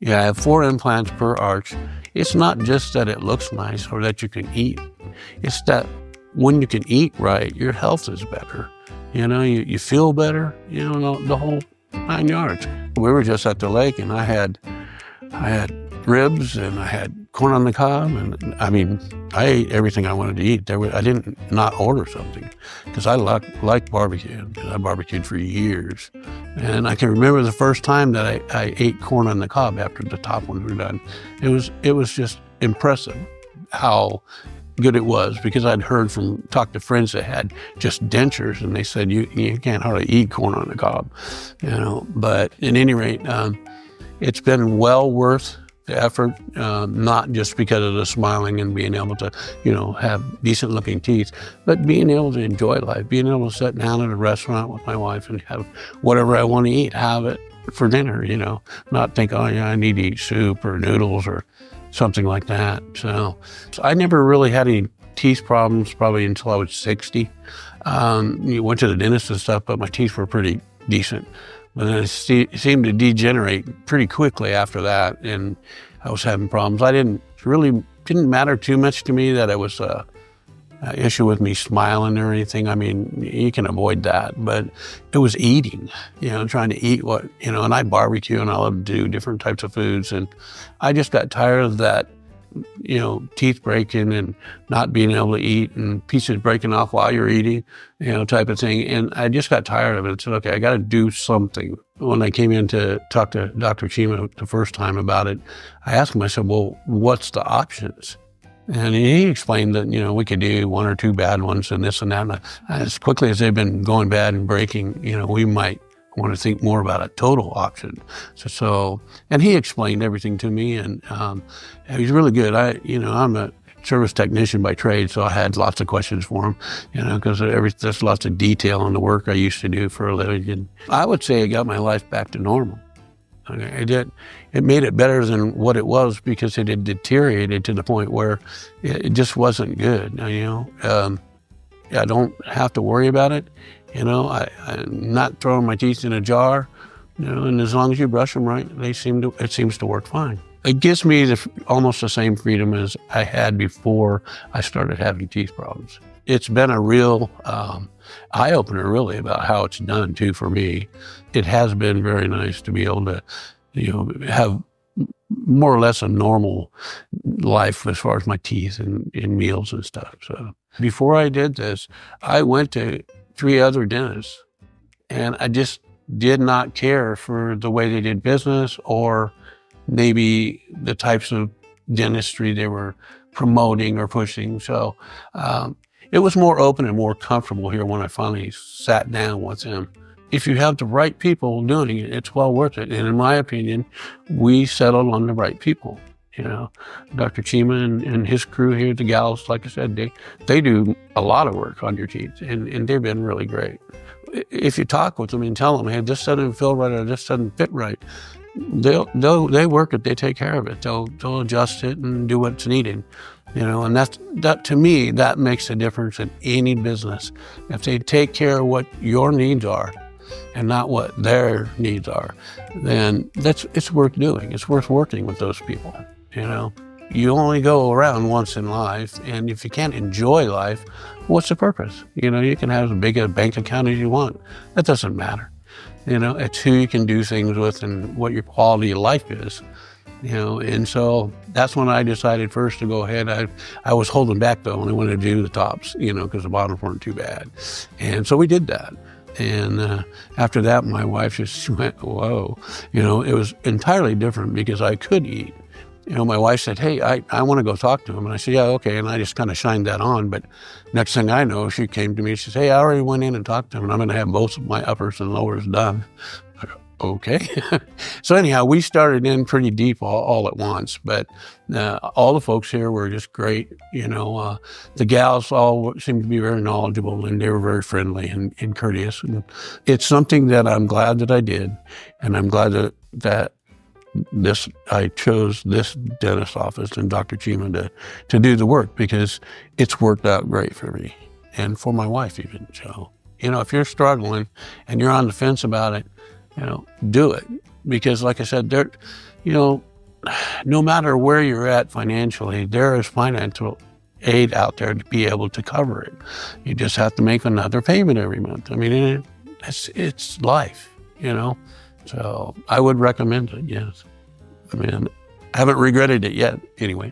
Yeah, I have 4 implants per arch. It's not just that it looks nice or that you can eat. It's that when you can eat right, your health is better. You know, you feel better, you know, the whole 9 yards. We were just at the lake, and I had ribs, and I had corn on the cob, and I mean, I ate everything I wanted to eat. I didn't not order something, because I like barbecue. I barbecued for years. And I can remember the first time that I ate corn on the cob after the top ones were done. It was just impressive how good it was, because I'd talked to friends that had just dentures, and they said, you can't hardly eat corn on the cob, you know. But at any rate, it's been well worth the effort, not just because of the smiling and being able to, you know, have decent looking teeth, but being able to enjoy life, being able to sit down at a restaurant with my wife and have whatever I want to eat, have it for dinner, you know, not think, oh yeah, I need to eat soup or noodles or something like that. So I never really had any teeth problems probably until I was 60. You went to the dentist and stuff, but my teeth were pretty decent. But then it seemed to degenerate pretty quickly after that, and I was having problems. Didn't matter too much to me that it was an issue with me smiling or anything. I mean, you can avoid that, but it was eating, you know, trying to eat what, you know, and I barbecue and I love to do different types of foods, and I just got tired of that, you know, teeth breaking and not being able to eat and pieces breaking off while you're eating, you know, type of thing. And I just got tired of it. I said, okay, I got to do something. When I came in to talk to Dr.Cheema the first time about it, I asked him, I said, well, what's the options? And he explained that, you know, we could do 1 or 2 bad ones and this and that. And as quickly as they've been going bad and breaking, you know, we might want to think more about a total option. So and he explained everything to me, and he's really good. I'm a service technician by trade, so I had lots of questions for him, you know, because there's lots of detail in the work I used to do for a living. And I would say it got my life back to normal. Okay, it made it better than what it was, because it had deteriorated to the point where it just wasn't good. You know, I don't have to worry about it. You know, I'm not throwing my teeth in a jar, you know, and as long as you brush them right, it seems to work fine. It gives me almost the same freedom as I had before I started having teeth problems. It's been a real eye-opener, really, about how it's done, too, for me. It has been very nice to be able to, you know, have more or less a normal life as far as my teeth and meals and stuff. So before I did this, I went to 3 other dentists, and I just did not care for the way they did business or maybe the types of dentistry they were promoting or pushing. So it was more open and more comfortable here when I finally sat down with him. If you have the right people doing it, it's well worth it. And in my opinion, we settled on the right people. You know, Dr. Cheema and his crew here, the gals, like I said, they do a lot of work on your teeth, and they've been really great. If you talk with them and tell them, hey, this doesn't feel right or this doesn't fit right, they work it, they take care of it. They'll adjust it and do what's needed. You know, and that to me, that makes a difference in any business. If they take care of what your needs are and not what their needs are, then it's worth doing. It's worth working with those people. You know, you only go around once in life, and if you can't enjoy life, what's the purpose? You know, you can have as big a bank account as you want. That doesn't matter. You know, it's who you can do things with and what your quality of life is. You know, and so that's when I decided first to go ahead. I was holding back though, and I wanted to do the tops, you know, because the bottoms weren't too bad. And so we did that. And after that, my wife just went, whoa. You know, it was entirely different because I could eat. You know, my wife said, hey, I want to go talk to him. And I said, yeah, okay. And I just kind of shined that on. But next thing I know, she came to me. She said, hey, I already went in and talked to him, and I'm going to have both of my uppers and lowers done. I go, okay. So anyhow, we started in pretty deep all at once. But all the folks here were just great. You know, the gals all seemed to be very knowledgeable, and they were very friendly and courteous. And it's something that I'm glad that I did. And I'm glad that I chose this dentist office and Dr. Cheema to do the work, because it's worked out great for me and for my wife even. So, you know, if you're struggling and you're on the fence about it, you know, do it. Because like I said, you know, no matter where you're at financially, there is financial aid out there to be able to cover it. You just have to make another payment every month. I mean, it's life, you know? So I would recommend it, yes. I mean, I haven't regretted it yet, anyway.